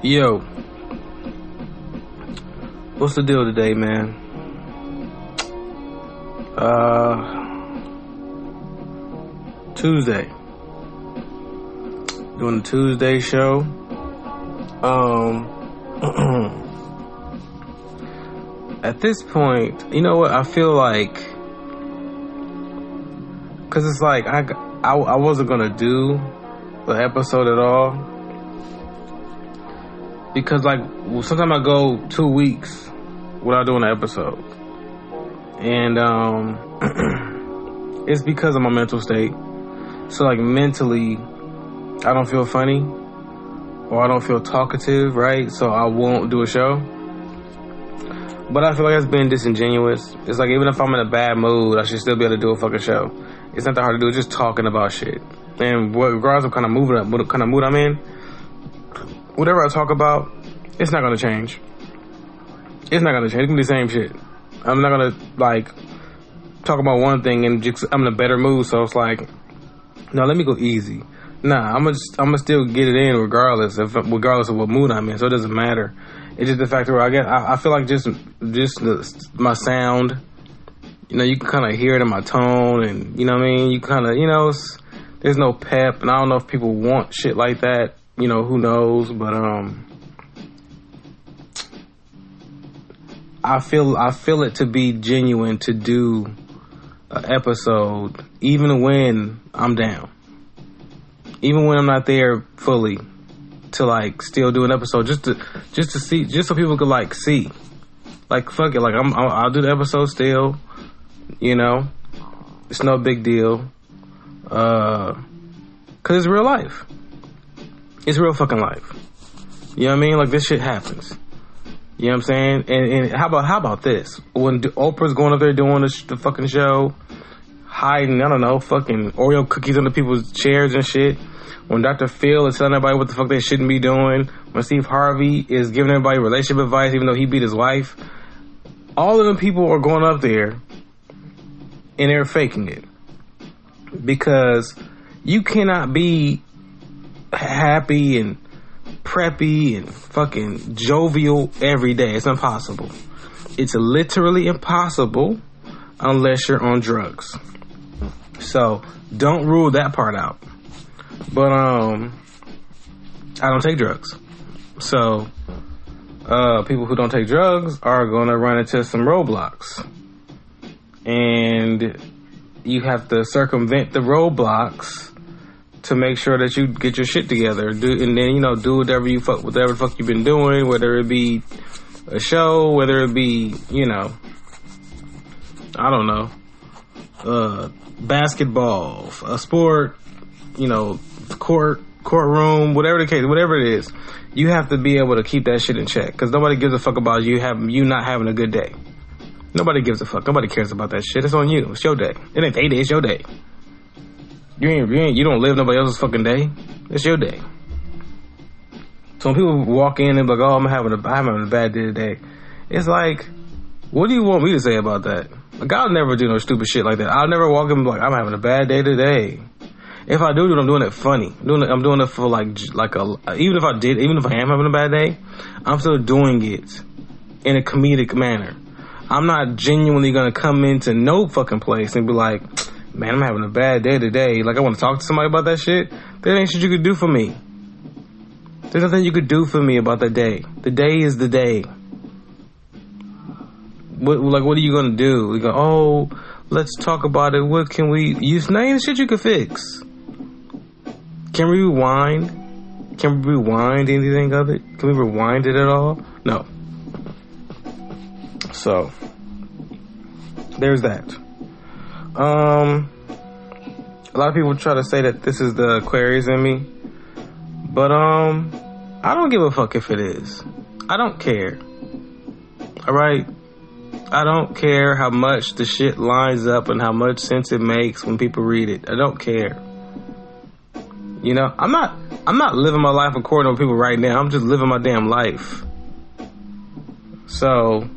Yo, what's the deal today, man? Tuesday. Doing the Tuesday show. At this point, you know what? I feel like, cause it's like I wasn't gonna do the episode at all, because like sometimes I go 2 weeks without doing an episode, and it's because of my mental state. So like mentally, I don't feel funny or I don't feel talkative, right? So I won't do a show. But I feel like it's been disingenuous. It's like even if I'm in a bad mood, I should still be able to do a fucking show. It's not that hard to do. It's just talking about shit. And regardless of what kind of mood I'm in, whatever I talk about, it's not gonna change. It's not gonna change. It's gonna be the same shit. I'm not gonna like talk about one thing and just, I'm in a better mood. So it's like, no, let me go easy. Nah, I'm gonna still get it in regardless of what mood I'm in. So it doesn't matter. It's just the fact that I feel like just my sound, you know, you can kind of hear it in my tone, and you know what I mean. You kind of, you know, there's no pep, and I don't know if people want shit like that. You know, who knows? But I feel it to be genuine to do an episode, even when I'm down, even when I'm not there fully. To like still do an episode just to see, just so people could like see, like fuck it, like I'll do the episode still, you know, it's no big deal, cause it's real life, it's real fucking life, you know what I mean? Like this shit happens, you know what I'm saying? And how about this? When Oprah's going up there doing the fucking show, hiding, I don't know, fucking Oreo cookies under people's chairs and shit. When Dr. Phil is telling everybody what the fuck they shouldn't be doing. When Steve Harvey is giving everybody relationship advice even though he beat his wife. All of them people are going up there and they're faking it. Because you cannot be happy and preppy and fucking jovial every day. It's impossible. It's literally impossible unless you're on drugs. So don't rule that part out. But I don't take drugs. So people who don't take drugs are gonna run into some roadblocks. And you have to circumvent the roadblocks to make sure that you get your shit together. And then, you know, do whatever the fuck you've been doing, whether it be a show, whether it be, you know, I don't know, basketball, a sport, you know, courtroom, whatever the case, whatever it is, you have to be able to keep that shit in check, because nobody gives a fuck about you not having a good day. Nobody gives a fuck. Nobody cares about that shit. It's on you. It's your day. It ain't their day. It's your day. You don't live nobody else's fucking day. It's your day. So when people walk in and be like, oh, I'm having a bad day today, it's like, what do you want me to say about that? Like, I'll never do no stupid shit like that. I'll never walk in and be like, I'm having a bad day today. If I do it, I'm doing it funny. I'm doing it for even if I am having a bad day, I'm still doing it in a comedic manner. I'm not genuinely gonna come into no fucking place and be like, man, I'm having a bad day today. Like, I want to talk to somebody about that shit. There ain't shit you could do for me. There's nothing you could do for me about that day. The day is the day. What are you gonna do? You go, oh, let's talk about it. What can we use? Name shit you could fix. Can we rewind? Can we rewind anything of it? Can we rewind it at all? No. So, there's that. A lot of people try to say that this is the Aquarius in me. But, I don't give a fuck if it is. I don't care. Alright? I don't care how much the shit lines up and how much sense it makes when people read it. I don't care. You know, I'm not living my life according to people right now. I'm just living my damn life. So,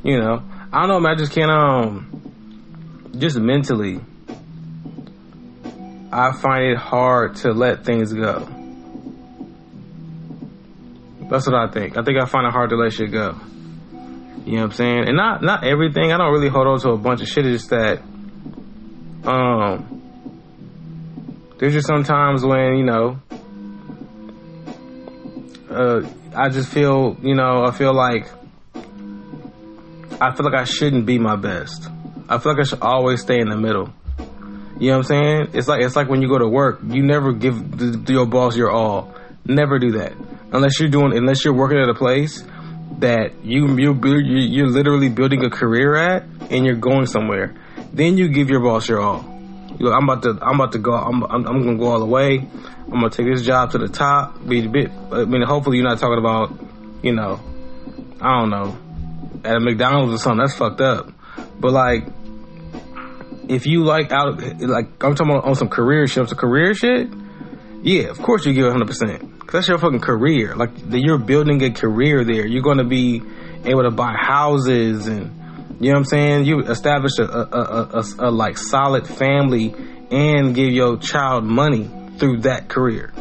you know, I don't know, man. I just can't, just mentally, I find it hard to let things go. That's what I think. I think I find it hard to let shit go. You know what I'm saying? And not everything. I don't really hold on to a bunch of shit. It's just that, there's just some times when, you know, I just feel, you know, I feel like I shouldn't be my best. I feel like I should always stay in the middle. You know what I'm saying? It's like when you go to work, you never give your boss your all. Never do that. Unless you're working at a place that you're literally building a career at and you're going somewhere. Then you give your boss your all. Look, I'm about to go. I'm gonna go all the way. I'm gonna take this job to the top. Hopefully you're not talking about, you know, I don't know, at a McDonald's or something. That's fucked up. But like, if you I'm talking about on some career shit. Yeah, of course you give 100%. Cause that's your fucking career. Like, you're building a career there. You're gonna be able to buy houses and, you know what I'm saying? You establish a like solid family and give your child money through that career.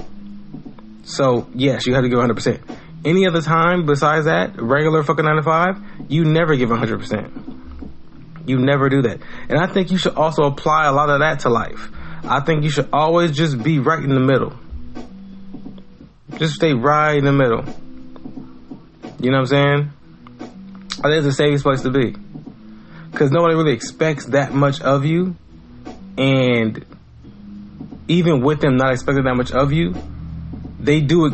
So yes, you have to give 100%. Any other time besides that, regular fucking 9 to 5, you never give 100%. You never do that. And I think you should also apply a lot of that to life. I think you should always just be right in the middle. Just stay right in the middle. You know what I'm saying? I think it's the safest place to be. Because nobody really expects that much of you. And even with them not expecting that much of you, they do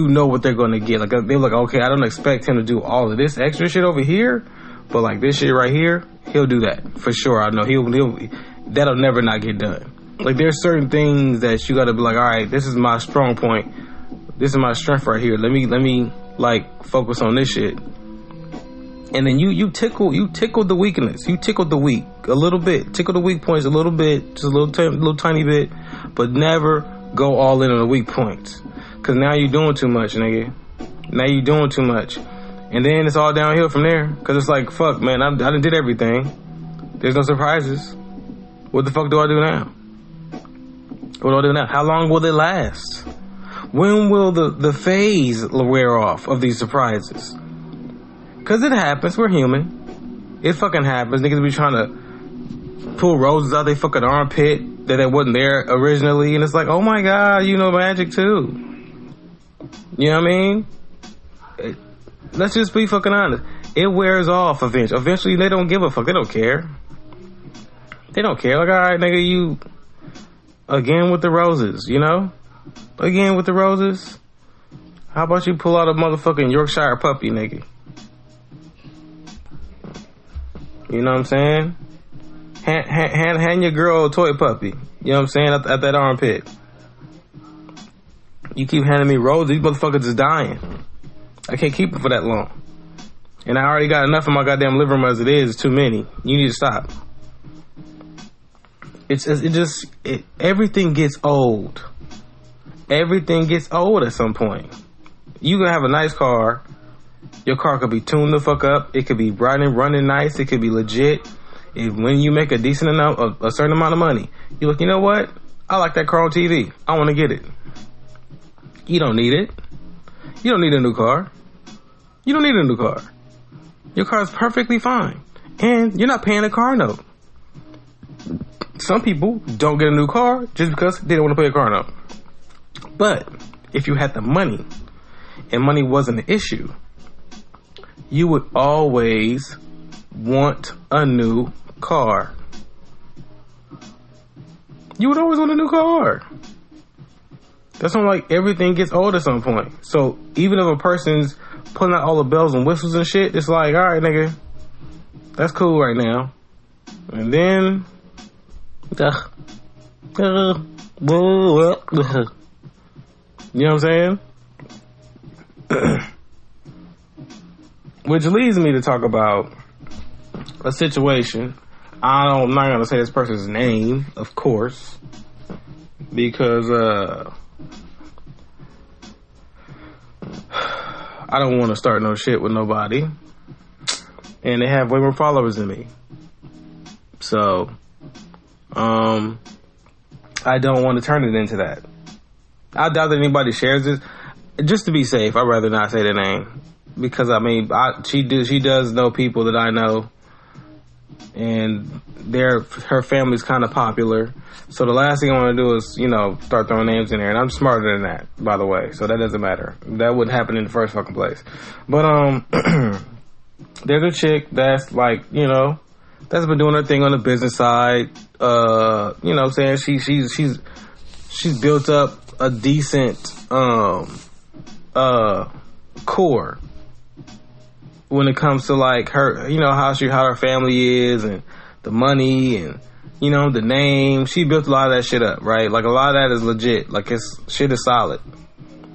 know what they're going to get. Like, they're like, okay, I don't expect him to do all of this extra shit over here, but like this shit right here, he'll do that for sure. I know that'll never not get done. Like, there's certain things that you got to be like, all right, this is my strong point. This is my strength right here. Let me like focus on this shit. And then you tickle the weakness. You tickle the weak a little bit. Tickle the weak points a little bit, just a little tiny bit, but never go all in on the weak points. Cause now you're doing too much, nigga. Now you're doing too much, and then it's all downhill from there. Cause it's like, fuck, man, I done did everything. There's no surprises. What the fuck do I do now? What do I do now? How long will it last? When will the phase wear off of these surprises? Cause it happens. We're human. It fucking happens. Niggas be trying to pull roses out their fucking armpit that wasn't there originally, and it's like, oh my god, you know magic too. You know what I mean? Let's just be fucking honest. It wears off eventually. Eventually, they don't give a fuck. They don't care. They don't care. Like, all right, nigga, you again with the roses, you know? Again with the roses. How about you pull out a motherfucking Yorkshire puppy, nigga? You know what I'm saying? Hand your girl a toy puppy. You know what I'm saying? At that armpit. You keep handing me roses, these motherfuckers is dying. I can't keep them for that long. And I already got enough in my goddamn living room as it is. It's too many. You need to stop. Everything gets old. Everything gets old at some point. You can have a nice car. Your car could be tuned the fuck up. It could be running nice. It could be legit. When you make a decent enough, a certain amount of money, you're like, you know what? I like that car on TV. I want to get it. You don't need it. You don't need a new car. You don't need a new car. Your car is perfectly fine. And you're not paying a car note. Some people don't get a new car just because they don't want to pay a car note. But if you had the money and money wasn't an issue, you would always want a new car. You would always want a new car. That's when, like, everything gets old at some point. So even if a person's putting out all the bells and whistles and shit, it's like, all right, nigga, that's cool right now. And then, you know what I'm saying? Which leads me to talk about a situation. I'm not going to say this person's name, of course, because I don't want to start no shit with nobody. And they have way more followers than me. So, I don't want to turn it into that. I doubt that anybody shares this. just to be safe, I'd rather not say the name because I mean, she does know people that I know, and her family's kind of popular. So the last thing I want to do is, start throwing names in there, and I'm smarter than that, by the way. So that doesn't matter. That wouldn't happen in the first fucking place. But there's a chick that's like, that's been doing her thing on the business side. What I'm saying, she's built up a decent core when it comes to like her, how her family is and the money and the name. She built a lot of that shit up, right? Like a lot of that is legit. Like shit is solid.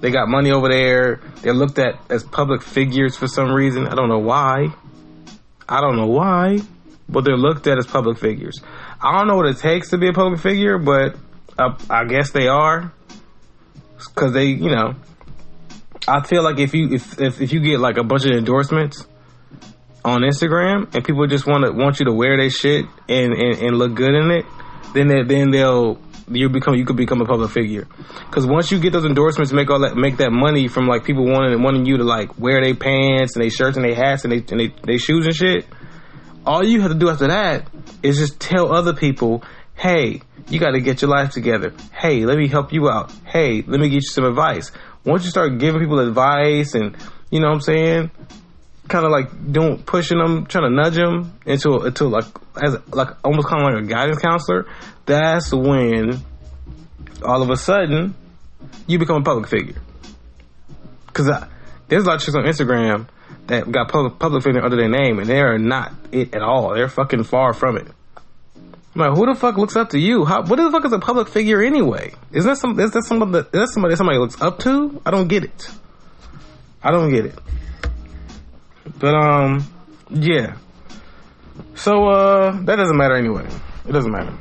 They got money over there. They're looked at as public figures for some reason. I don't know why, but they're looked at as public figures. I don't know what it takes to be a public figure, but I guess they are, because they, I feel like if you get like a bunch of endorsements on Instagram and people just want you to wear their shit and look good in it, then you could become a public figure. Because once you get those endorsements, make that money from like people wanting you to like wear their pants and their shirts and their hats and they shoes and shit. All you have to do after that is just tell other people, hey, you got to get your life together. Hey, let me help you out. Hey, let me get you some advice. Once you start giving people advice and, what I'm saying, kind of like pushing them, trying to nudge them into like almost kind of like a guidance counselor, that's when all of a sudden you become a public figure. Because there's a lot of chicks on Instagram that got public figure under their name, and they are not it at all. They're fucking far from it. I'm like, who the fuck looks up to you? What the fuck is a public figure anyway? Is that somebody looks up to? I don't get it. But yeah. So that doesn't matter anyway. It doesn't matter.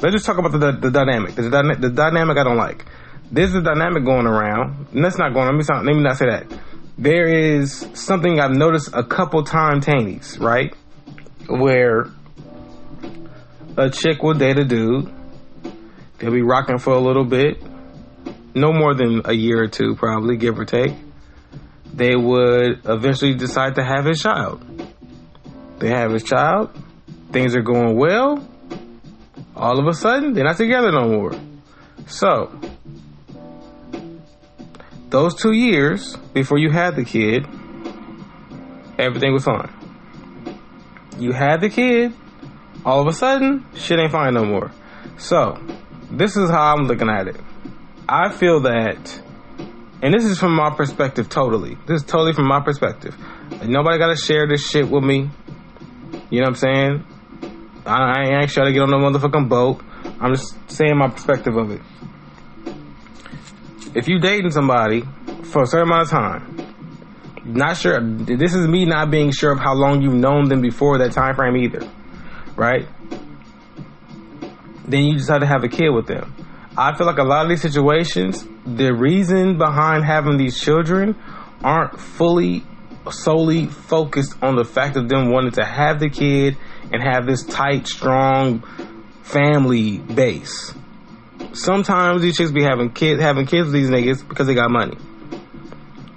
Let's just talk about the dynamic. The dynamic I don't like. There's a dynamic going around. And that's not going. Let me not say that. There is something I've noticed a couple times, Tannies, right? Where a chick will date a dude. They'll be rocking for a little bit. No more than a year or two, probably, give or take. They would eventually decide to have his child. They have his child. Things are going well. All of a sudden, they're not together no more. So, those 2 years before you had the kid, everything was fine. You had the kid, all of a sudden, shit ain't fine no more. So, this is how I'm looking at it. I feel that, and this is from my perspective totally. This is totally from my perspective. Nobody got to share this shit with me. You know what I'm saying? I ain't trying to get on no motherfucking boat. I'm just saying my perspective of it. If you dating somebody for a certain amount of time, not sure, this is me not being sure of how long you've known them before that time frame either, right? Then you decide to have a kid with them. I feel like a lot of these situations, the reason behind having these children aren't solely focused on the fact of them wanting to have the kid and have this tight, strong family base. Sometimes these chicks be having kids with these niggas because they got money.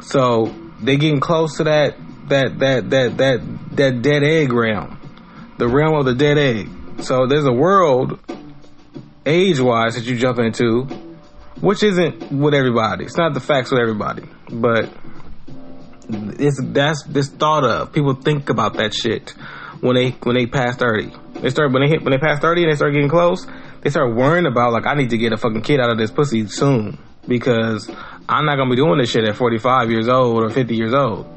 So they getting close to that dead egg realm, the realm of the dead egg. So there's a world, age-wise, that you jump into, which isn't with everybody. It's not the facts with everybody, but that's this thought of. People think about that shit when they pass 30. When they pass 30 and they start getting close, they start worrying about, like, I need to get a fucking kid out of this pussy soon because I'm not gonna be doing this shit at 45 years old or 50 years old.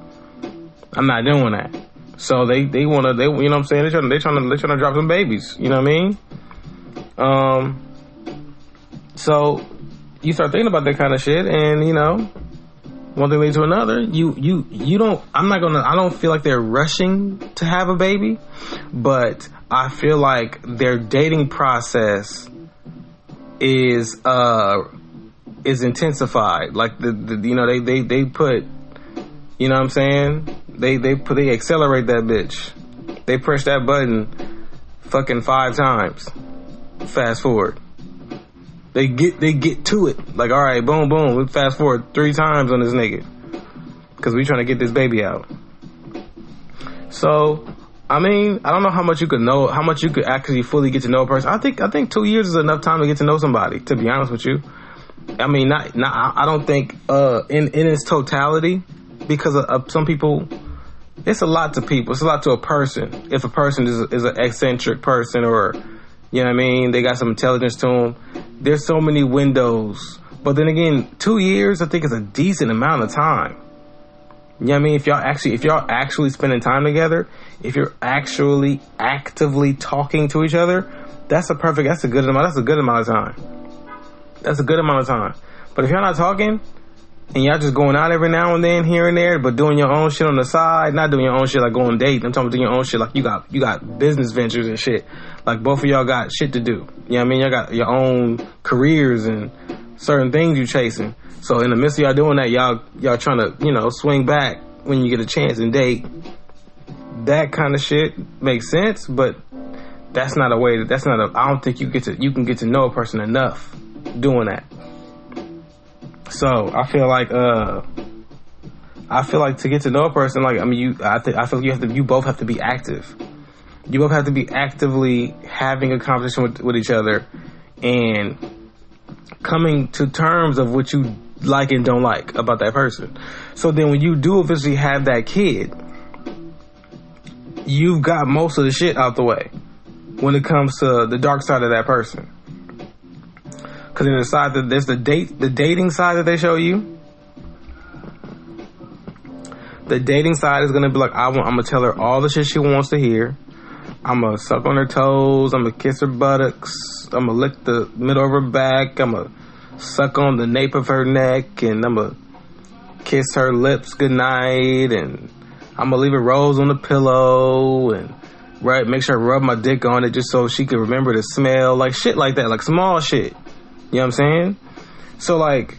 I'm not doing that. So they you know what I'm saying? They're trying to drop some babies. You know what I mean? So you start thinking about that kind of shit, and one thing leads to another. I don't feel like they're rushing to have a baby, but I feel like their dating process is intensified. Like they put, you know what I'm saying? They accelerate that bitch. They push that button fucking 5 times. Fast forward. They get to it. Like, all right, boom, boom. We fast forward 3 times on this nigga because we trying to get this baby out. So, I mean, I don't know how much you could know, how much you could actually fully get to know a person. I think 2 years is enough time to get to know somebody. To be honest with you, I mean, I don't think in its totality, because of some people, it's a lot to people. It's a lot to a person. If a person is an eccentric person, or you know what I mean, they got some intelligence to them. There's so many windows. But then again, 2 years I think is a decent amount of time. You know what I mean? If y'all actually spending time together, if you're actually actively talking to each other, that's a good amount of time. That's a good amount of time. But if y'all not talking and y'all just going out every now and then, here and there, but doing your own shit on the side, not doing your own shit like going on dates. I'm talking about doing your own shit like you got business ventures and shit. Like both of y'all got shit to do. You know what I mean? Y'all got your own careers and certain things you chasing. So in the midst of y'all doing that, y'all trying to, you know, swing back when you get a chance and date. That kind of shit makes sense, but I don't think you can get to know a person enough doing that. So I feel like to get to know a person, like, I mean, I feel you both have to be active. You both have to be actively having a conversation with each other and coming to terms of what you like and don't like about that person. So then when you do eventually have that kid, you've got most of the shit out the way when it comes to the dark side of that person. Because in the side that there's the dating side that they show you. The dating side is gonna be like, I'm gonna tell her all the shit she wants to hear. I'm gonna suck on her toes. I'm gonna kiss her buttocks. I'm gonna lick the middle of her back. I'm gonna suck on the nape of her neck, and I'm gonna kiss her lips goodnight, and I'm gonna leave a rose on the pillow, and make sure I rub my dick on it just so she can remember the smell, like shit like that, like small shit. You know what I'm saying? So like,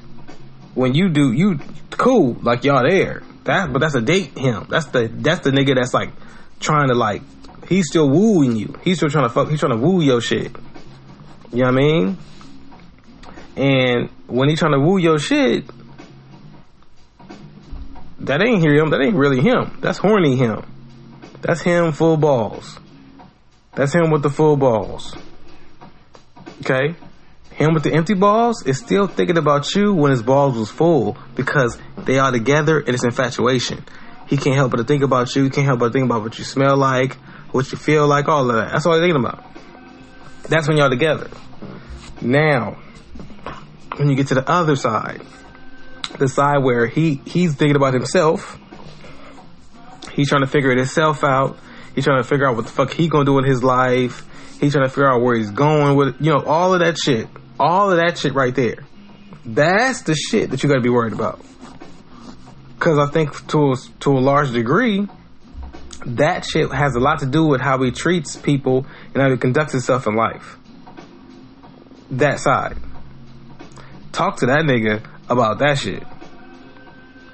when you do, you cool, like y'all there. But that's a date him. That's the nigga that's like trying to, like, he's still wooing you. He's still trying to fuck. He's trying to woo your shit. You know what I mean? And when he's trying to woo your shit, that ain't him. That ain't really him. That's horny him. That's him full balls. That's him with the full balls. Okay? Him with the empty balls is still thinking about you when his balls was full, because they are together and it's infatuation. He can't help but to think about you. He can't help but to think about what you smell like, what you feel like, all of that. That's all he's thinking about. That's when y'all together. Now, when you get to the other side, the side where he's thinking about himself, he's trying to figure himself out. He's trying to figure out what the fuck he gonna do in his life. He's trying to figure out where he's going with, you know, all of that shit. All of that shit right there. That's the shit that you gotta be worried about. Because I think to a large degree, that shit has a lot to do with how he treats people and how he conducts himself in life. That side. Talk to that nigga about that shit.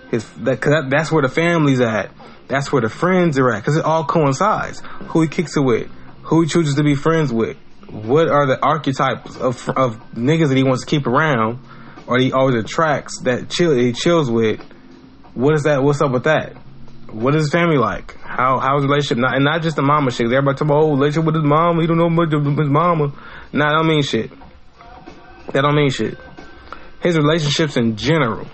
That's where the family's at. That's where the friends are at. Because it all coincides. Who he kicks it with. Who he chooses to be friends with. What are the archetypes of niggas that he wants to keep around, or he always attracts, that he chills with? What is that? What's up with that? What is his family like? How's his relationship? Not just the mama shit. Everybody talking about, relationship with his mama. He don't know much of his mama. Nah, that don't mean shit. That don't mean shit. His relationships in general.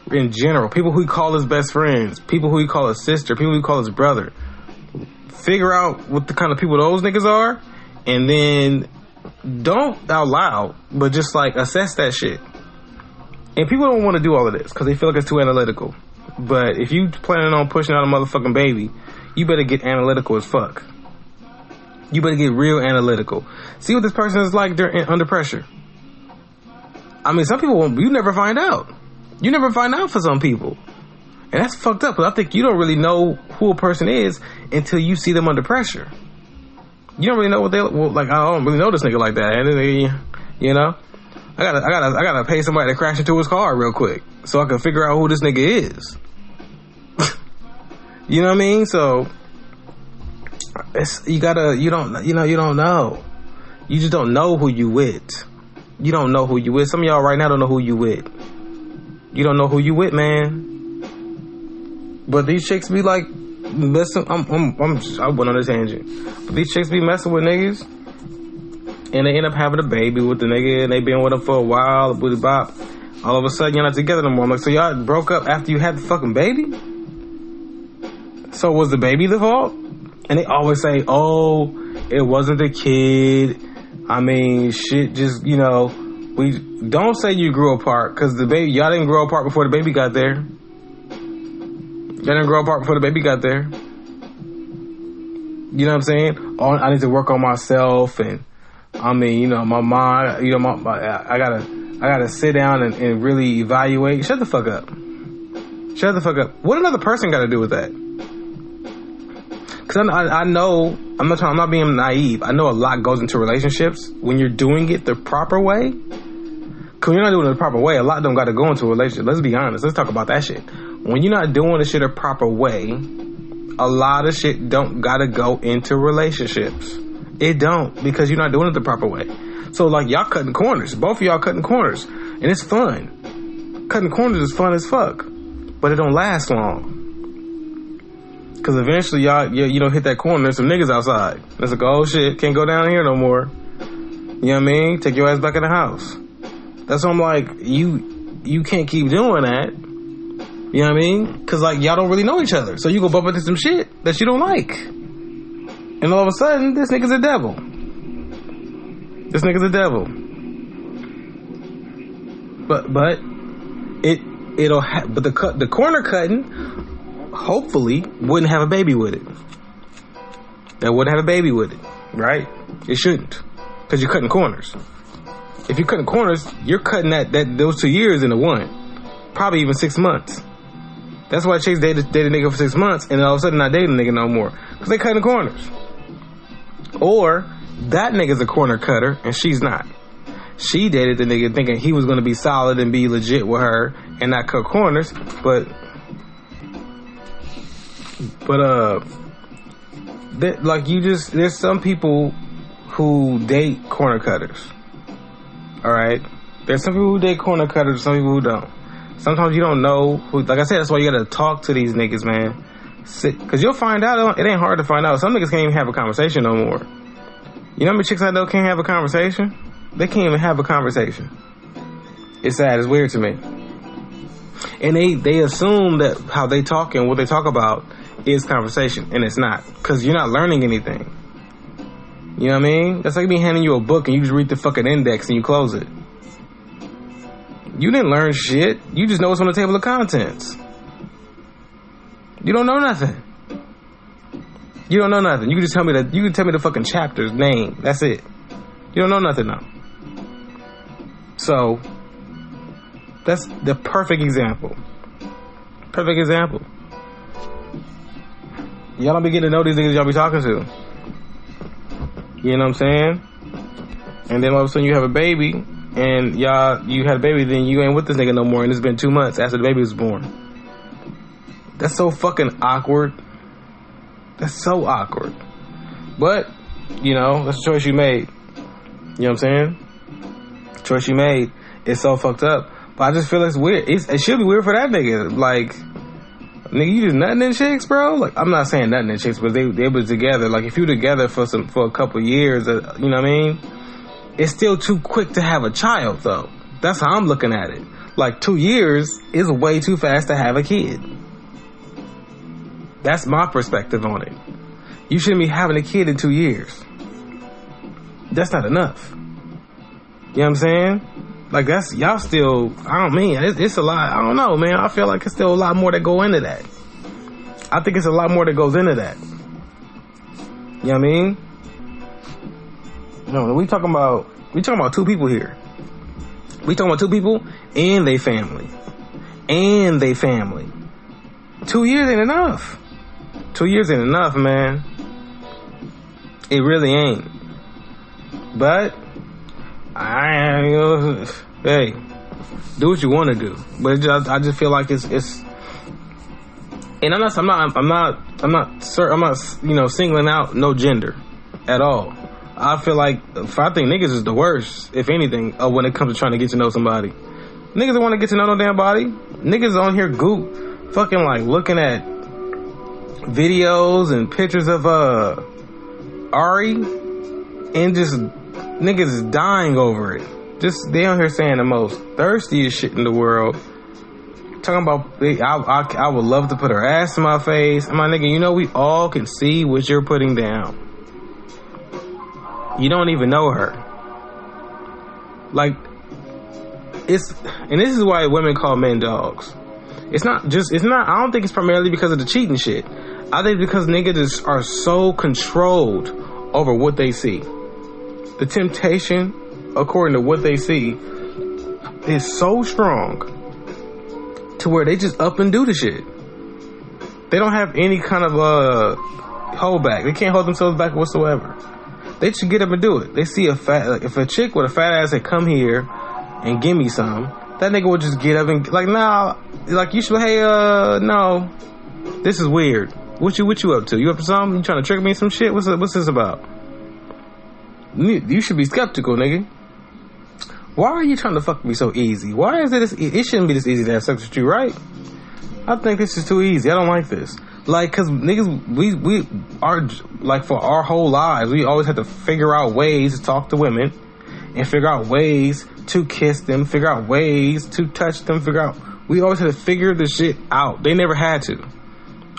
People who he call his best friends. People who he call his sister. People who he call his brother. Figure out what the kind of people those niggas are, and then don't out loud, but just like assess that shit. And people don't want to do all of this because they feel like it's too analytical. But if you planning on pushing out a motherfucking baby, you better get analytical as fuck. You better get real analytical. See what this person is like under pressure. I mean, some people won't. You never find out. You never find out for some people. And that's fucked up, because I think you don't really know who a person is until you see them under pressure. You don't really know what like. I don't really know this nigga like that. And you know, I gotta pay somebody to crash into his car real quick so I can figure out who this nigga is. You know what I mean? So you don't know. You just don't know who you with. you don't know who you with. Some of y'all right now don't know who you with. You don't know who you with, man. But these chicks be like messing. I went on a tangent. But these chicks be messing with niggas, and they end up having a baby with the nigga, and they been with him for a while. Booty bop. All of a sudden, you're not together no more. I'm like, so y'all broke up after you had the fucking baby? So was the baby the fault? And they always say, oh, it wasn't the kid. I mean, shit, just, you know, we don't say you grew apart, because the baby, y'all didn't grow apart before the baby got there. Y'all didn't grow apart before the baby got there. You know what I'm saying? Oh, I need to work on myself, and I mean, you know, my mind, you know, I gotta sit down and really evaluate. Shut the fuck up. Shut the fuck up. What another person got to do with that? Because I know, I'm not being naive. I know a lot goes into relationships when you're doing it the proper way. Because when you're not doing it the proper way, a lot don't got to go into a relationship. Let's be honest. Let's talk about that shit. When you're not doing the shit the proper way, a lot of shit don't got to go into relationships. It don't, because you're not doing it the proper way. So, like, y'all cutting corners. Both of y'all cutting corners. And it's fun. Cutting corners is fun as fuck. But it don't last long. Because eventually, you don't hit that corner, there's some niggas outside. It's like, oh shit, can't go down here no more. You know what I mean? Take your ass back in the house. That's why I'm like, you can't keep doing that. You know what I mean? Because, like, y'all don't really know each other. So you go bump into some shit that you don't like. And all of a sudden, this nigga's a devil. This nigga's a devil. But the corner cutting, hopefully, wouldn't have a baby with it. That wouldn't have a baby with it, right? It shouldn't, because you're cutting corners. If you're cutting corners, you're cutting those 2 years into one, probably even 6 months. That's why chicks dated a nigga for 6 months, and all of a sudden not dating a nigga no more, because they cutting corners. Or that nigga's a corner cutter and she's not. She dated the nigga thinking he was going to be solid and be legit with her and not cut corners, but there's some people who date corner cutters. All right, there's some people who date corner cutters, some people who don't. Sometimes you don't know who. Like I said, that's why you got to talk to these niggas, man. Because you'll find out. It ain't hard to find out. Some niggas can't even have a conversation no more. You know how many chicks I know can't have a conversation? They can't even have a conversation. It's sad. It's weird to me. And they assume that how they talk and what they talk about is conversation. And it's not. Because you're not learning anything. You know what I mean? That's like me handing you a book and you just read the fucking index and you close it. You didn't learn shit. You just know what's on the table of contents. You don't know nothing. You don't know nothing. You can just tell me that. You can tell me the fucking chapter's name. That's it. You don't know nothing now. So that's the perfect example. Perfect example. Y'all don't be getting to know these niggas y'all be talking to. You know what I'm saying? And then all of a sudden you have a baby, and you had a baby, then you ain't with this nigga no more, and it's been 2 months after the baby was born. That's so fucking awkward. That's so awkward. But, you know, that's a choice you made. You know what I'm saying? Choice you made. It's so fucked up. But I just feel it's weird. It should be weird for that nigga. Like, nigga, you just nothing in chicks, bro? Like, I'm not saying nothing in chicks, but they was together. Like, if you together for a couple years, you know what I mean? It's still too quick to have a child, though. That's how I'm looking at it. Like, 2 years is way too fast to have a kid. That's my perspective on it. You shouldn't be having a kid in 2 years. That's not enough. You know what I'm saying? Like, that's, y'all still, it's a lot. I don't know, man. I feel like it's still a lot more that go into that. I think it's a lot more that goes into that. You know what I mean? No, we talking about 2 people here. We talking about 2 people and they family. 2 years ain't enough. 2 years ain't enough, man. It really ain't. But hey, do what you want to do. But I just feel like it's. And I'm not, you know, singling out no gender at all. I feel like, I think niggas is the worst, if anything, when it comes to trying to get to know somebody. Niggas don't want to get to know no damn body. Niggas on here fucking like looking at videos and pictures of Ari, and just niggas is dying over it. Just they on here saying the most thirstiest shit in the world. Talking about, I would love to put her ass in my face. And my nigga, you know we all can see what you're putting down. You don't even know her. Like, and this is why women call men dogs. I don't think it's primarily because of the cheating shit. I think because niggas are so controlled over what they see. The temptation, according to what they see, is so strong to where they just up and do the shit. They don't have any kind of hold back. They can't hold themselves back whatsoever. They just get up and do it. They see if a chick with a fat ass had come here and give me some, that nigga would just get up and like, nah, like you should, hey, no, this is weird. What you up to? You up to something? You trying to trick me some shit? What's this about? You should be skeptical, nigga. Why are you trying to fuck me so easy? Why is it? It shouldn't be this easy to have sex with you, right? I think this is too easy. I don't like this. Like, cause niggas, we are like for our whole lives, we always have to figure out ways to talk to women, and figure out ways to kiss them, figure out ways to touch them, we always had to figure the shit out. They never had to.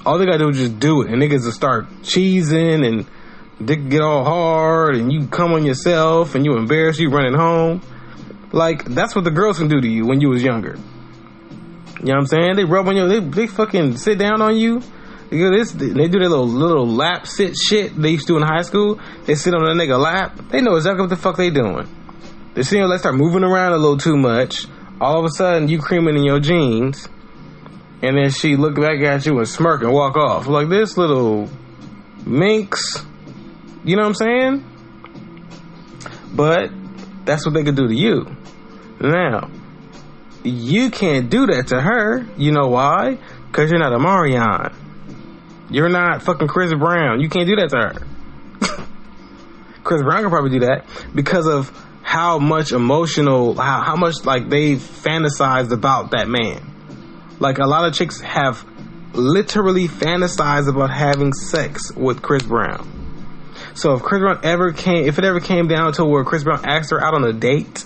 All they gotta do is just do it, and niggas will start cheesing, and dick get all hard, and you come on yourself, and you embarrass you running home. Like, that's what the girls can do to you when you was younger. You know what I'm saying? They rub on you, they fucking sit down on you. They do their little lap sit shit they used to do in high school. They sit on a nigga lap. They know exactly what the fuck they doing. They see let's start moving around a little too much. All of a sudden, you creaming in your jeans. And then she look back at you and smirk and walk off. Like, this little minx. You know what I'm saying? But that's what they could do to you. Now, you can't do that to her. You know why? Because you're not a Marion. You're not fucking Chris Brown. You can't do that to her. Chris Brown can probably do that because of how much how much like they fantasized about that man. Like, a lot of chicks have literally fantasized about having sex with Chris Brown. So if it ever came down to where Chris Brown asked her out on a date,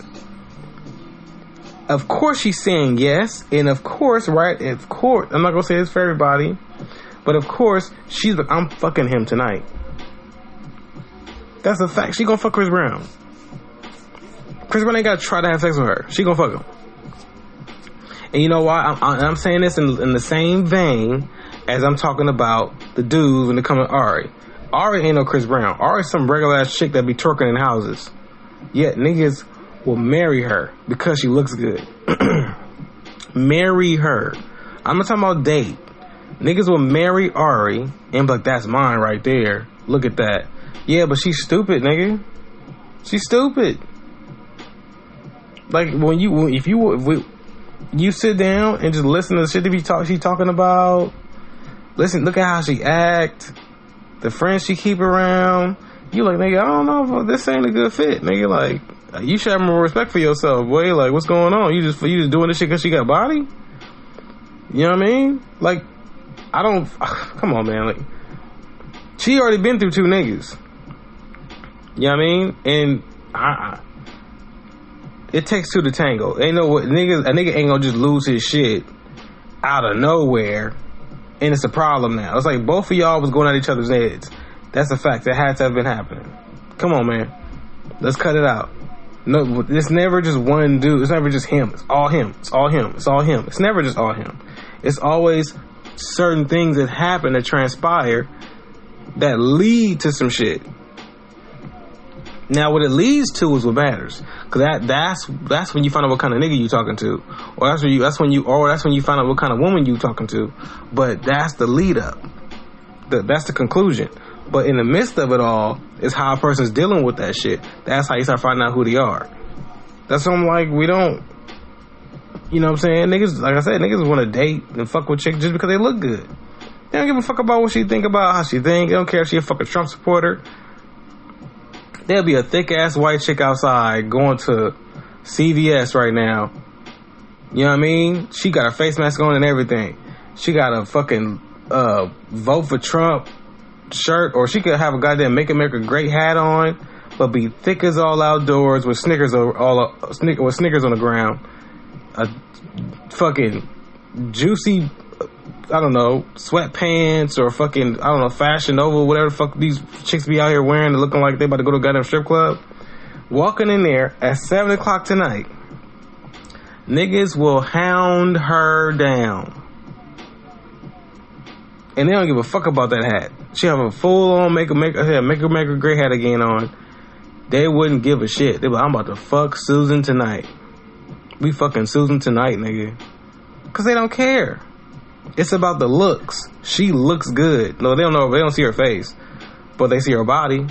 of course she's saying yes, and of course, I'm not gonna say this for everybody, but of course she's like, I'm fucking him tonight. That's a fact. She gonna fuck Chris Brown. Chris Brown ain't gotta try to have sex with her. She gonna fuck him. And you know why? I'm saying this in the same vein as I'm talking about the dudes when they come to Ari. Ari ain't no Chris Brown. Ari's some regular ass chick that be twerking in houses. Yet niggas will marry her because she looks good. Marry her. I'm not talking about date. Niggas will marry Ari and be like, that's mine right there. Look at that. Yeah, but she's stupid, nigga. She's stupid. Like, if you sit down and just listen to the shit that she talking about, look at how she act, the friends she keep around. You like, nigga, I don't know if this ain't a good fit, nigga. Like, you should have more respect for yourself, boy. Like, what's going on? You just doing this shit because she got a body? You know what I mean? Like, come on, man. Like, she already been through two niggas. You know what I mean? And it takes two to tango. Ain't no what a nigga ain't gonna just lose his shit out of nowhere, and it's a problem now. It's like both of y'all was going at each other's heads. That's a fact. That had to have been happening. Come on, man. Let's cut it out. No, it's never just one dude. It's never just him. It's all him. It's all him. It's all him. It's never just all him. It's always certain things that happen, that transpire, that lead to some shit. Now, what it leads to is what matters, because that's when you find out what kind of nigga you talking to, or that's when you find out what kind of woman you talking to. But that's the lead up. That's the conclusion. But in the midst of it all is how a person's dealing with that shit. That's how you start finding out who they are. That's what I'm like. We don't, you know what I'm saying? Niggas, like I said, niggas want to date and fuck with chicks just because they look good. They don't give a fuck about what she think about, how she think. They don't care if she a fucking Trump supporter. There'll be a thick ass white chick outside going to CVS right now. You know what I mean? She got her face mask on and everything. She got a fucking vote for Trump shirt, or she could have a goddamn Make America Great hat on, but be thick as all outdoors with Snickers with Snickers on the ground. A fucking juicy, I don't know, sweatpants or fucking, I don't know, Fashion Nova, whatever the fuck these chicks be out here wearing and looking like they about to go to a goddamn strip club. Walking in there at 7 o'clock tonight, niggas will hound her down. And they don't give a fuck about that hat. She have a full-on Make America Great hat again on. They wouldn't give a shit. They be like, I'm about to fuck Susan tonight. We fucking Susan tonight, nigga. Because they don't care. It's about the looks. She looks good. No, they don't know. They don't see her face. But they see her body.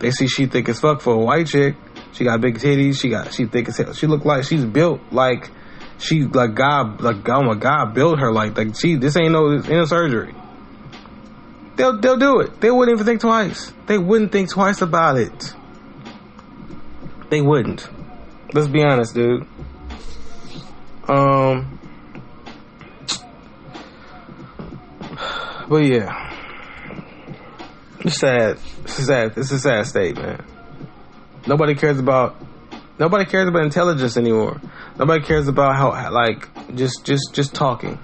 They see she thick as fuck for a white chick. She got big titties. She thick as hell. She look like she's built like she like God, like oh my God built her like this ain't no surgery. They'll do it. They wouldn't even think twice. They wouldn't think twice about it. They wouldn't. Let's be honest, dude. But yeah, it's sad. It's a sad state, man. Nobody cares about intelligence anymore. Nobody cares about how, like, just talking,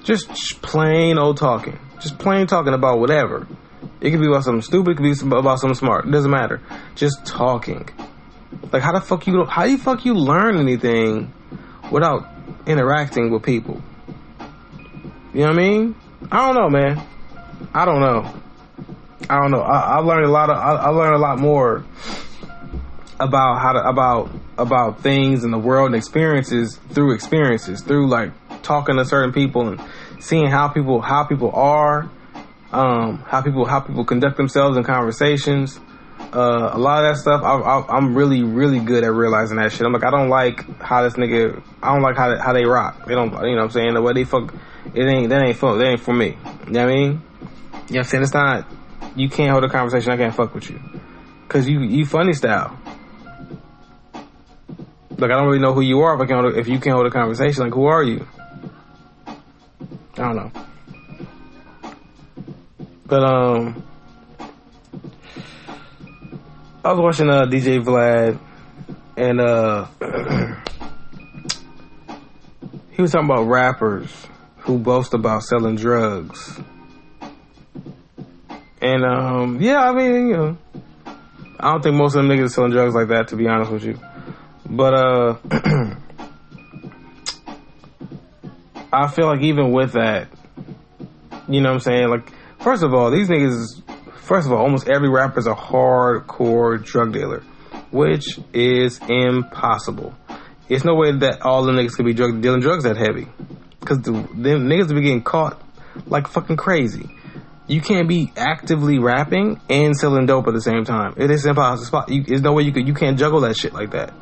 just plain old talking, just plain talking about whatever. It could be about something stupid. It could be about something smart. It doesn't matter. Just talking. Like, how do you fuck you learn anything without interacting with people? You know what I mean? I don't know, man. I don't know. I learned a lot more about things in the world and experiences through like talking to certain people and seeing how people are, how people conduct themselves in conversations. A lot of that stuff, I'm really, really good at realizing that shit. I'm like, I don't like how they rock. They don't, you know what I'm saying? The way they fuck, that ain't for me. You know what I mean? You know what I'm saying? It's not, you can't hold a conversation, I can't fuck with you. Cause you funny style. Like, I don't really know who you are if you can't hold a conversation. Like, who are you? I don't know. But, I was watching DJ Vlad, and he was talking about rappers who boast about selling drugs. And yeah, I mean, you know, I don't think most of them niggas are selling drugs like that, to be honest with you. But I feel like even with that, you know what I'm saying? Like, first of all, almost every rapper is a hardcore drug dealer, which is impossible. It's no way that all the niggas could be dealing drugs that heavy, because the niggas will be getting caught like fucking crazy. You can't be actively rapping and selling dope at the same time. It is impossible. There's no way you can't juggle that shit like that.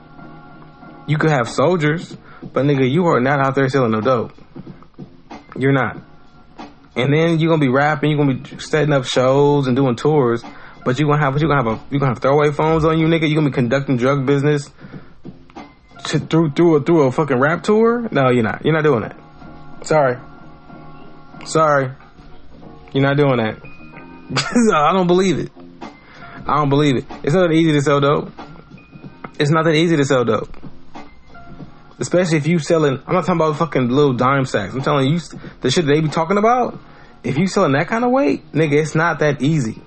You could have soldiers, but nigga, you are not out there selling no dope. You're not. And then you're gonna be rapping, you're gonna be setting up shows and doing tours, but you're gonna have throwaway phones on you, nigga. You're gonna be conducting drug business through a fucking rap tour. No, you're not. You're not doing that. Sorry. You're not doing that. I don't believe it. It's not that easy to sell dope. It's not that easy to sell dope. Especially if you selling, I'm not talking about fucking little dime sacks. I'm telling you, the shit they be talking about, if you selling that kind of weight, nigga, it's not that easy.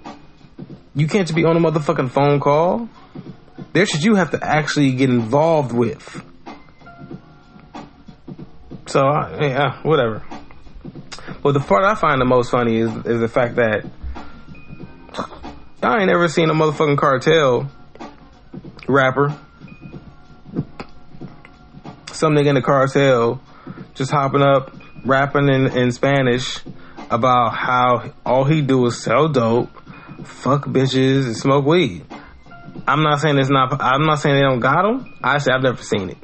You can't just be on a motherfucking phone call. There's shit you have to actually get involved with. So, yeah, whatever. But the part I find the most funny is the fact that I ain't ever seen a motherfucking cartel rapper, some nigga in the cartel just hopping up, rapping in Spanish about how all he do is sell dope, fuck bitches, and smoke weed. I'm not saying they don't got them. I say I've never seen it.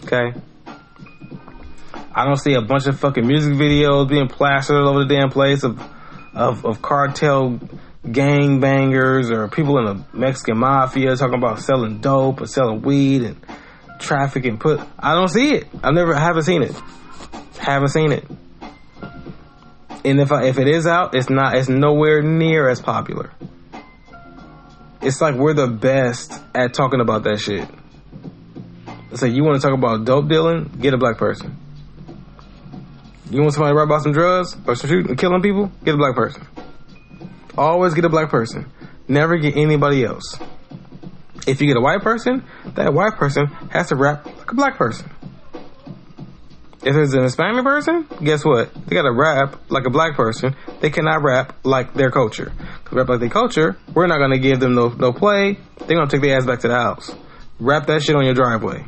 Okay? I don't see a bunch of fucking music videos being plastered all over the damn place of cartel gangbangers or people in the Mexican mafia talking about selling dope or selling weed and trafficking. I don't see it. Haven't seen it. Haven't seen it. And if it is out, it's nowhere near as popular. It's like we're the best at talking about that shit. It's like, you want to talk about dope dealing? Get a black person. You want somebody to rap about some drugs or some shooting and killing people? Get a black person. Always get a black person. Never get anybody else. If you get a white person, that white person has to rap like a black person. If it's an Hispanic person, guess what? They gotta rap like a black person. They cannot rap like their culture. Cause rap like their culture, we're not gonna give them no play. They're gonna take their ass back to the house. Rap that shit on your driveway.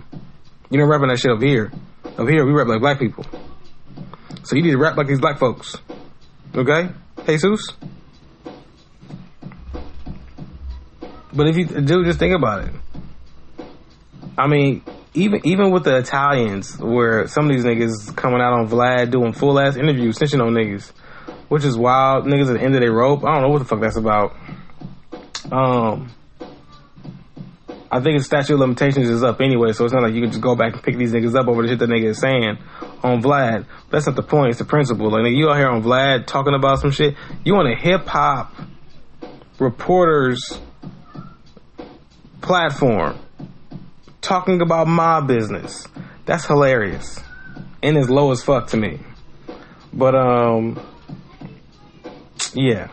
You don't rapping that shit over here. Over here, we rap like black people. So you need to rap like these black folks. Okay? Jesus? But if you do, just think about it. I mean, even with the Italians, where some of these niggas coming out on Vlad doing full ass interviews, snitching on niggas, which is wild. Niggas at the end of their rope. I don't know what the fuck that's about. I think the statute of limitations is up anyway, so it's not like you can just go back and pick these niggas up over the shit that nigga is saying on Vlad. That's not the point. It's the principle. Like, nigga, you out here on Vlad talking about some shit. You on a hip hop reporter's platform talking about my business. That's hilarious and it's low as fuck to me. But yeah,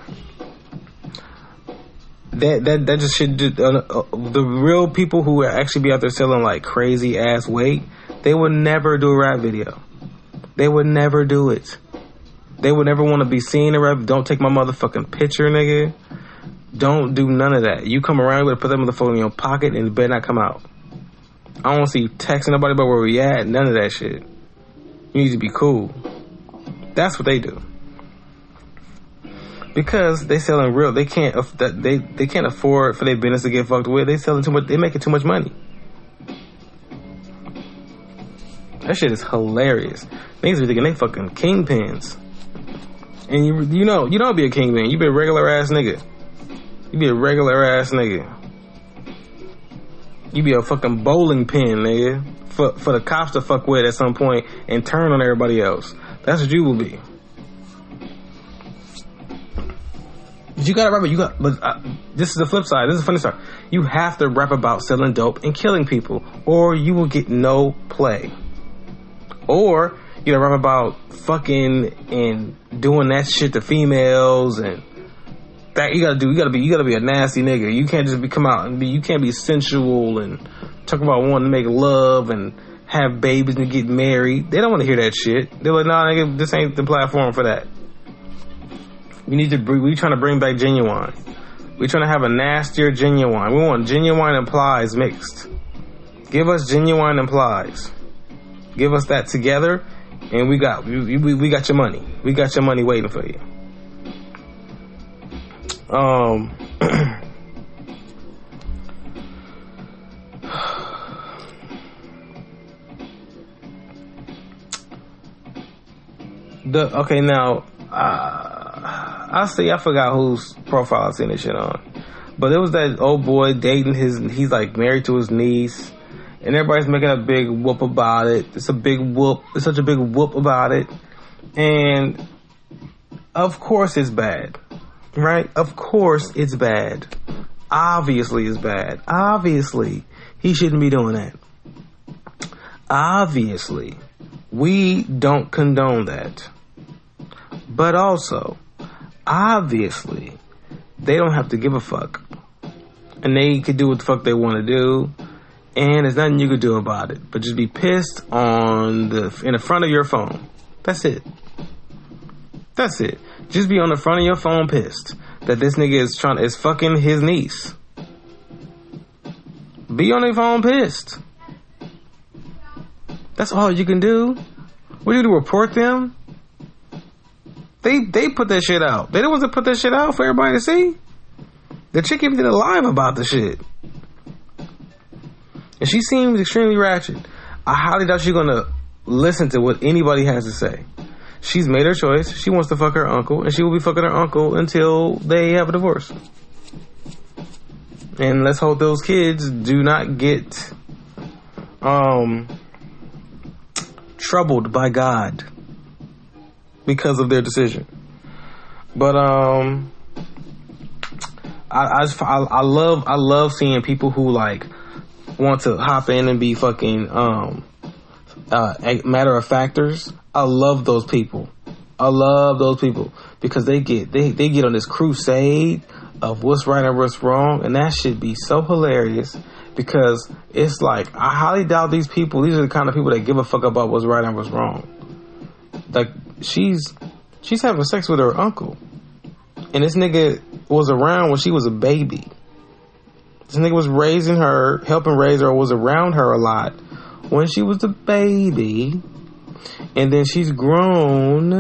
that just should the real people who actually be out there selling like crazy ass weight, they would never do a rap video. They would never do it. They would never want to be seen in rap. Don't take my motherfucking picture, nigga. Don't do none of that. You come around, you better put that motherfucker in your pocket and it better not come out. I don't want to see you texting nobody about where we at. None of that shit. You need to be cool. That's what they do. Because they selling real. They can't afford for their business to get fucked with. They selling too much. They making too much money. That shit is hilarious. Niggas be thinking they fucking kingpins. And you don't be a kingpin. You be a regular ass nigga. You be a regular ass nigga. You be a fucking bowling pin, nigga. For the cops to fuck with at some point and turn on everybody else. That's what you will be. You gotta rap. But this is the flip side. This is the funny side. You have to rap about selling dope and killing people, or you will get no play. Or you gotta rap about fucking and doing that shit to females and that you gotta be a nasty nigga. You can't just come out and you can't be sensual and talk about wanting to make love and have babies and get married. They don't want to hear that shit. They're like, nah, nigga, this ain't the platform for that. We trying to bring back Genuine. We trying to have a nastier Genuine. We want Genuine and Plies mixed. Give us Genuine and Plies. Give us that together, and we got your money. We got your money waiting for you. I forgot whose profile I seen this shit on, but it was that old boy dating he's like married to his niece, and everybody's making a big whoop about it. It's such a big whoop about it, and of course it's bad, right? Of course it's bad. Obviously it's bad. Obviously he shouldn't be doing that. Obviously we don't condone that. But also, obviously, they don't have to give a fuck. And they can do what the fuck they want to do. And there's nothing you can do about it. But just be pissed in the front of your phone. That's it. That's it. Just be on the front of your phone pissed that this nigga is fucking his niece. Be on your phone pissed. That's all you can do. What do you do, report them? They put that shit out. They the ones that put that shit out for everybody to see. The chick even did a live about the shit. And she seems extremely ratchet. I highly doubt she's gonna listen to what anybody has to say. she's made her choice. She wants to fuck her uncle, and she will be fucking her uncle until they have a divorce. And let's hope those kids do not get troubled by God because of their decision. But I love seeing people who like want to hop in and be fucking matter of factors. I love those people. Because they get on this crusade of what's right and what's wrong, and that should be so hilarious. Because it's like, I highly doubt these people. These are the kind of people that give a fuck about what's right and what's wrong. Like, she's having sex with her uncle, and this nigga was around when she was a baby. This nigga was raising her, helping raise her, was around her a lot when she was a baby. And then she's grown,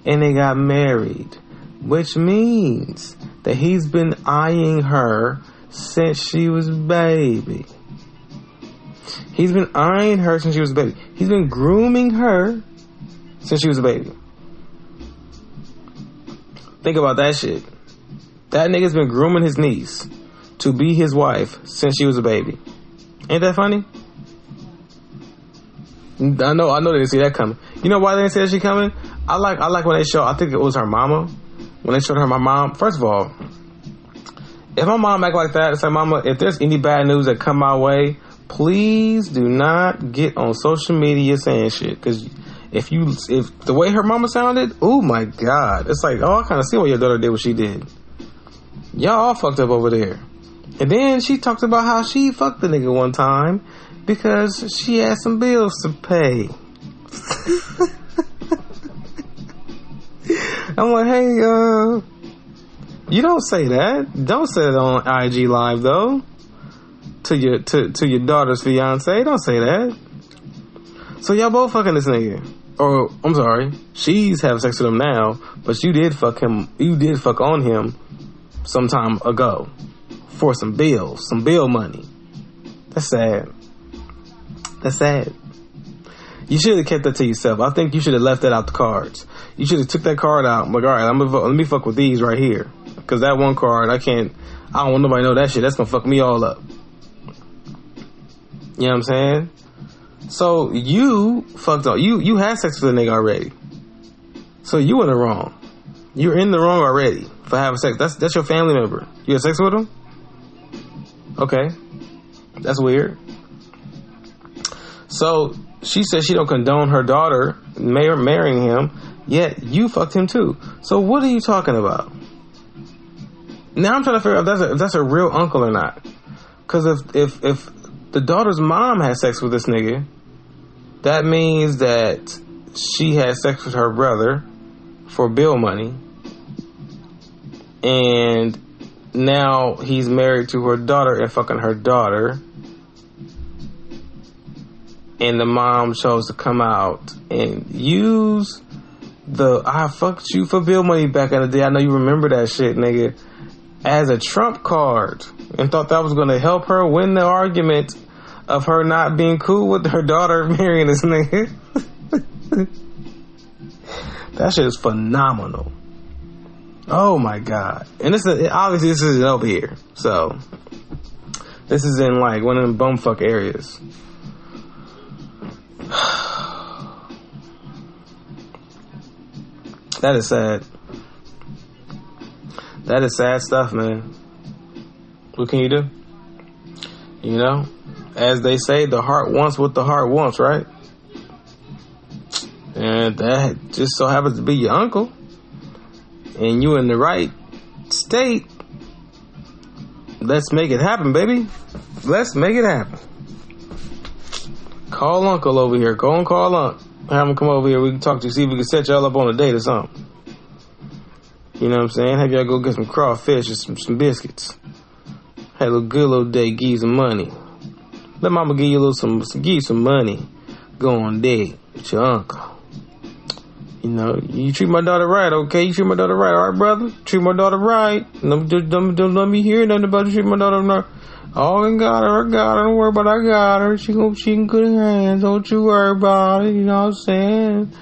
and they got married, which means that he's been eyeing her since she was a baby. He's been eyeing her since she was a baby. He's been grooming her since she was a baby. Think about that shit. That nigga's been grooming his niece to be his wife since she was a baby. Ain't that funny? I know they didn't see that coming. You know why they didn't see that shit coming? I like when they show, I think it was her mama. When they showed her my mom, first of all, if my mom act like that, it's like, mama, if there's any bad news that come my way, please do not get on social media saying shit. Because if the way her mama sounded, oh my God. It's like, oh, I kind of see what your daughter did what she did. Y'all all fucked up over there. And then she talked about how she fucked the nigga one time because she had some bills to pay. I'm like, hey, you don't say that. Don't say it on IG Live though. To your daughter's fiance. Don't say that. So y'all both fucking this nigga. Or I'm sorry, she's having sex with him now, but you did fuck him. You did fuck on him some time ago for some bills, some bill money. That's sad. That's sad. You should have kept that to yourself. I think you should have left that out the cards. You should have took that card out. I'm like, all right, let me fuck with these right here. Because that one card, I don't want nobody to know that shit. That's going to fuck me all up. You know what I'm saying? So you fucked up. You had sex with a nigga already. So you in the wrong. You're in the wrong already for having sex. That's your family member. You had sex with him? Okay. That's weird. So she says she don't condone her daughter marrying him, yet you fucked him too. So what are you talking about? Now I'm trying to figure out if that's a real uncle or not. Because if the daughter's mom had sex with this nigga, that means that she had sex with her brother for bill money, and now he's married to her daughter and fucking her daughter. And the mom chose to come out and use I fucked you for bill money back in the day. I know you remember that shit, nigga. As a trump card. And thought that was going to help her win the argument of her not being cool with her daughter marrying this nigga. That shit is phenomenal. Oh my God. And obviously this isn't over here. So this is in like one of them bumfuck areas. That is sad. That is sad stuff, man. What can you do? You know, as they say, the heart wants what the heart wants, right? And that just so happens to be your uncle, and you in the right state. Let's make it happen, baby. Let's make it happen. Call Uncle over here. Go and call Unc. Have him come over here. We can talk to you. See if we can set y'all up on a date or something. You know what I'm saying? Have y'all go get some crawfish or some biscuits. Have a little good little day. Give you some money. Let mama give you give you some money. Go on date with your uncle. You know, you treat my daughter right, okay? You treat my daughter right, all right, brother? Treat my daughter right. Don't let me hear nothing about you treat my daughter right. Oh, I got her. Don't worry about it. I got her. She in good hands. Don't you worry about it. You know what I'm saying?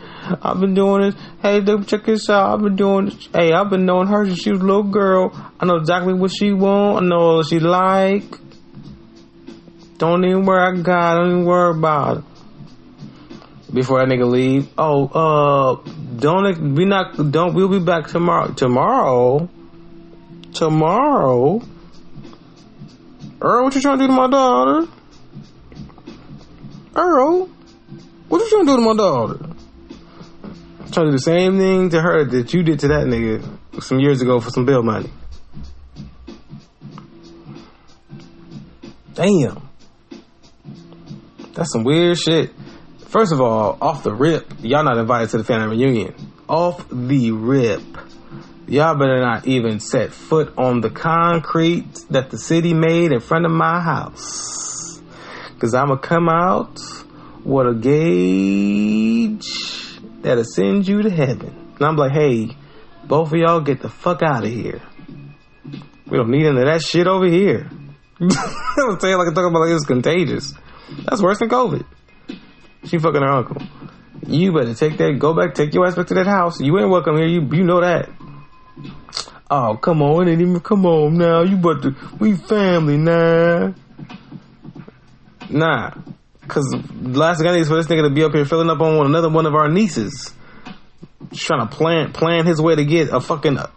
I've been doing this. Hey, dude, check this out. I've been doing this. Hey, I've been knowing her since she was a little girl. I know exactly what she want. I know what she like. Don't even worry, I got it. Don't even worry about it. Before that nigga leave. We'll be back tomorrow. Tomorrow? Earl, what you trying to do to my daughter? Earl, what you trying to do to my daughter? Trying to do the same thing to her that you did to that nigga some years ago for some bill money. Damn. That's some weird shit. First of all, off the rip, y'all not invited to the family reunion. Off the rip. Y'all better not even set foot on the concrete that the city made in front of my house. Cause I'ma come out with a gauge that'll send you to heaven. And I'm like, hey, both of y'all get the fuck out of here. We don't need any of that shit over here. I'm saying like I'm talking about like it's contagious. That's worse than COVID. She fucking her uncle. You better take your ass back to that house. You ain't welcome here. You know that. Oh, come on. It ain't even come on now. We family now. Nah. Cause the last thing I need is for this nigga to be up here filling up on another one of our nieces. Just trying to plan his way to get a fucking, now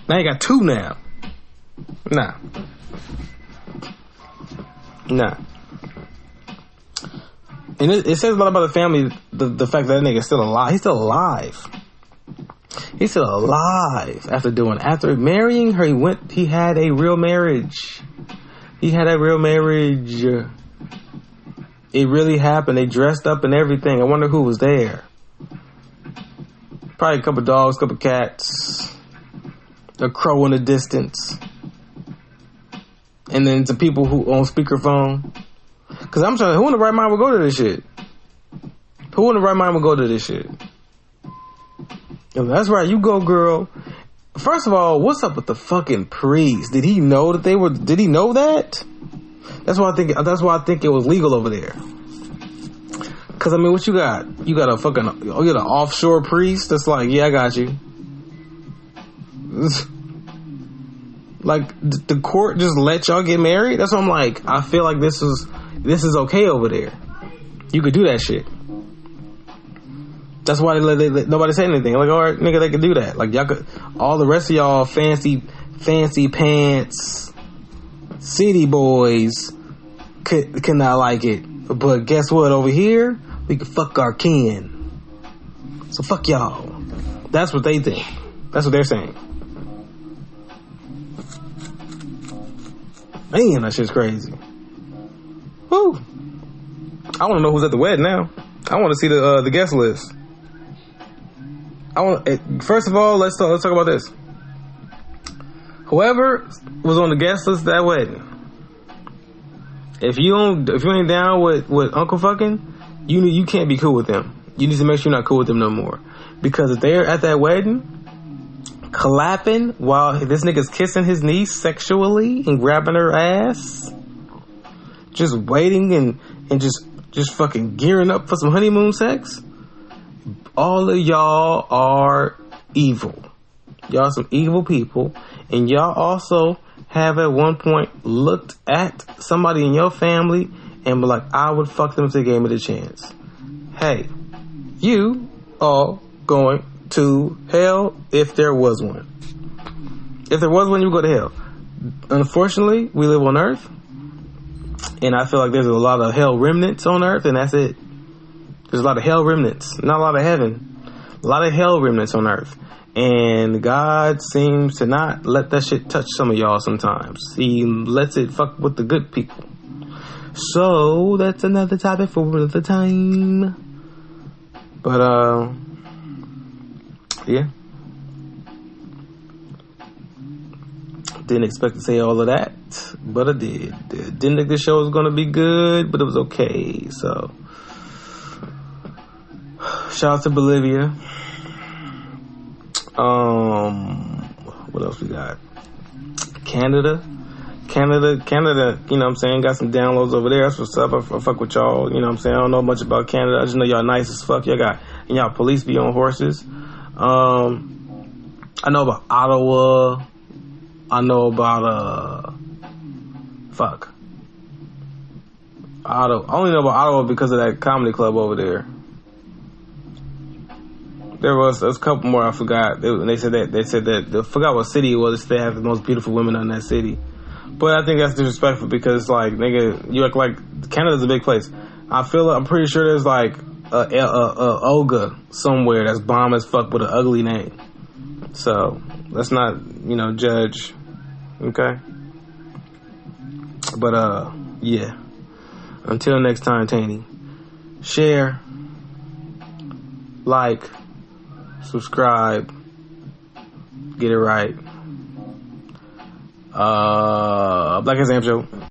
you got two now. Nah. And it says a lot about the family, the fact that nigga's still alive. He's still alive. He's still alive after marrying her. He had a real marriage. It really happened. They dressed up and everything. I wonder who was there. Probably a couple dogs, a couple cats, a crow in the distance, and then some people who on speakerphone. Cause I'm trying. Who in the right mind would go to this shit? That's right. You go, girl. First of all, what's up with the fucking priest? Did he know that Did he know that? That's why I think it was legal over there. Cause I mean, what you got? You got an offshore priest that's like, yeah, I got you. Like the court just let y'all get married. That's what I'm like. I feel like this is okay over there. You could do that shit. That's why nobody said anything. Like, all right, nigga, they could do that. Like, y'all could, all the rest of y'all fancy pants city boys could not like it. But guess what? Over here, we can fuck our kin. So fuck y'all. That's what they think. That's what they're saying. Man, that shit's crazy. Woo. I want to know who's at the wedding now. I want to see the guest list. First of all, let's talk about this. Whoever was on the guest list at that wedding, if you ain't down with Uncle fucking, you can't be cool with them. You need to make sure you're not cool with them no more. Because if they're at that wedding, clapping while this nigga's kissing his niece sexually and grabbing her ass, just waiting and just fucking gearing up for some honeymoon sex, all of y'all are evil. Y'all some evil people. And y'all also have at one point looked at somebody in your family and be like, I would fuck them if they gave me the chance. Hey, you are going to hell if there was one. If there was one, you would go to hell. Unfortunately, we live on earth. And I feel like there's a lot of hell remnants on earth, and that's it. There's a lot of hell remnants. Not a lot of heaven. A lot of hell remnants on earth. And God seems to not let that shit touch some of y'all sometimes. He lets it fuck with the good people. So, that's another topic for another time. But, yeah. Didn't expect to say all of that, but I did. Didn't think the show was going to be good, but it was okay. So, shout out to Bolivia. What else we got? Canada, you know what I'm saying? Got some downloads over there. That's what's up. I fuck with y'all, you know what I'm saying? I don't know much about Canada. I just know y'all nice as fuck. Y'all got and y'all police be on horses. I know about Ottawa. I know about Ottawa. I only know about Ottawa because of that comedy club over there. There was a couple more I forgot. They said that I forgot what city it was. They have the most beautiful women in that city. But I think that's disrespectful because, like, nigga, you act like Canada's a big place. I'm pretty sure there's like a Olga somewhere that's bomb as fuck with an ugly name. So let's not, judge. Okay. But yeah. Until next time, Tanny. Share, like, subscribe, get it right. Black Exam Show.